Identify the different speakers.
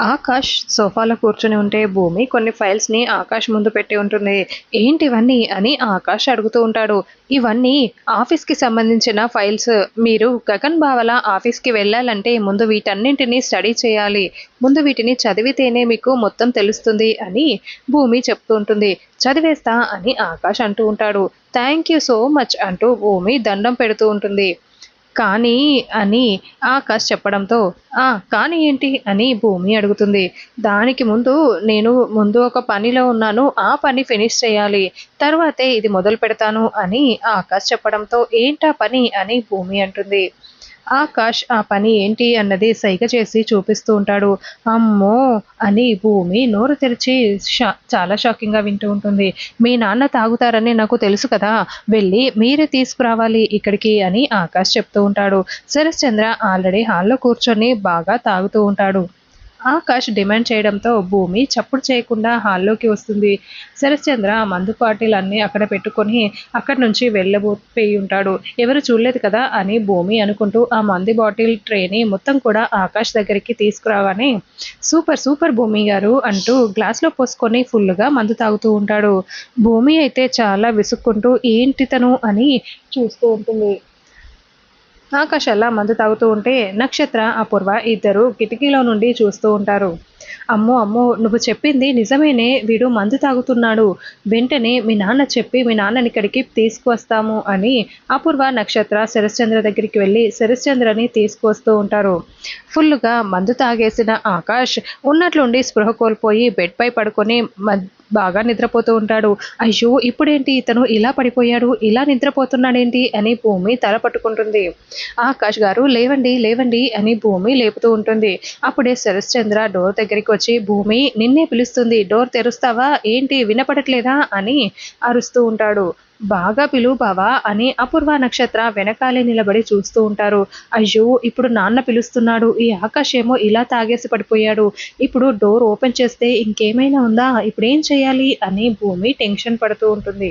Speaker 1: ఆకాష్ సోఫాలో కూర్చొని ఉంటే భూమి కొన్ని ఫైల్స్ని ఆకాష్ ముందు పెట్టి ఉంటుంది. ఏంటివన్నీ అని ఆకాష్ అడుగుతూ ఉంటాడు. ఇవన్నీ ఆఫీస్కి సంబంధించిన ఫైల్స్. మీరు గగన్ బావల ఆఫీస్కి వెళ్ళాలంటే ముందు వీటన్నింటినీ స్టడీ చేయాలి. ముందు వీటిని చదివితేనే మీకు మొత్తం తెలుస్తుంది అని భూమి చెప్తూ ఉంటుంది. చదివేస్తా అని ఆకాష్ అంటూ ఉంటాడు. థ్యాంక్ యూ సో మచ్ అంటూ భూమి దండం పెడుతూ ఉంటుంది. కానీ అని ఆకాష్ చెప్పడంతో, కానీ ఏంటి అని భూమి అడుగుతుంది. దానికి ముందు నేను ఒక పనిలో ఉన్నాను. ఆ పని ఫినిష్ చేయాలి. తర్వాతే ఇది మొదలు పెడతాను అని ఆకాష్ చెప్పడంతో, ఏంటా పని అని భూమి అంటుంది. ఆకాష్ ఆ పని ఏంటి అన్నది సైగ చేసి చూపిస్తూ ఉంటాడు. అమ్మో అని భూమి నోరు తెరిచి చాలా షాకింగ్గా వింటూ ఉంటుంది. మీ నాన్న తాగుతారని నాకు తెలుసు కదా, వెళ్ళి మీరే తీసుకురావాలి ఇక్కడికి అని ఆకాష్ చెప్తూ ఉంటాడు. శరశ్చంద్ర ఆల్రెడీ హాల్లో కూర్చొని బాగా తాగుతూ ఉంటాడు. ఆకాష్ డిమాండ్ చేయడంతో భూమి చప్పుడు చేయకుండా హాల్లోకి వస్తుంది. శరశ్చంద్ర మందు బాటిల్ అన్నీ అక్కడ పెట్టుకొని అక్కడి నుంచి వెళ్ళబోయి ఉంటాడు. ఎవరు చూడలేదు కదా అని భూమి అనుకుంటూ ఆ మందు బాటిల్ ట్రేని మొత్తం కూడా ఆకాష్ దగ్గరికి తీసుకురాగానే, సూపర్ సూపర్ భూమి గారు అంటూ గ్లాస్లో పోసుకొని ఫుల్గా మందు తాగుతూ ఉంటాడు. భూమి అయితే చాలా విసుక్కుంటూ ఏంటి తను అని చూస్తూ ఉంటుంది. ఆకాష్ అలా మందు తాగుతూ ఉంటే నక్షత్ర, అపూర్వ ఇద్దరు కిటికీలో నుండి చూస్తూ ఉంటారు. అమ్మో అమ్మో, నువ్వు చెప్పింది నిజమేనే, వీడు మందు తాగుతున్నాడు. వెంటనే మీ నాన్న చెప్పి మీ నాన్నని ఇక్కడికి తీసుకువస్తాము అని అపూర్వ, నక్షత్ర శరశ్చంద్ర దగ్గరికి వెళ్ళి శరశ్చంద్రని తీసుకువస్తూ ఉంటారు. ఫుల్గా మందు తాగేసిన ఆకాష్ ఉన్నట్లుండి స్పృహ కోల్పోయి బెడ్పై పడుకొని బాగా నిద్రపోతూ ఉంటాడు. అయ్యో, ఇప్పుడేంటి ఇతను ఇలా పడిపోయాడు, ఇలా నిద్రపోతున్నాడేంటి అని భూమి తల పట్టుకుంటుంది. ఆకాష్ గారు లేవండి లేవండి అని భూమి లేపుతూ ఉంటుంది. అప్పుడే శరశ్చంద్ర డోర్ దగ్గరికి వచ్చి, భూమి నిన్నే పిలుస్తుంది, డోర్ తెరుస్తావా ఏంటి, వినపడట్లేదా అని అరుస్తూ ఉంటాడు. బాగా పిలువు బావా అని అపూర్వ, నక్షత్ర వెనకాలే నిలబడి చూస్తూ ఉంటారు. అయ్యో, ఇప్పుడు నాన్న పిలుస్తున్నాడు, ఈ ఆకాష్ ఏమో ఇలా తాగేసి పడిపోయాడు, ఇప్పుడు డోర్ ఓపెన్ చేస్తే ఇంకేమైనా ఉందా, ఇప్పుడేం చేయాలి అని భూమి టెన్షన్ పడుతూ ఉంటుంది.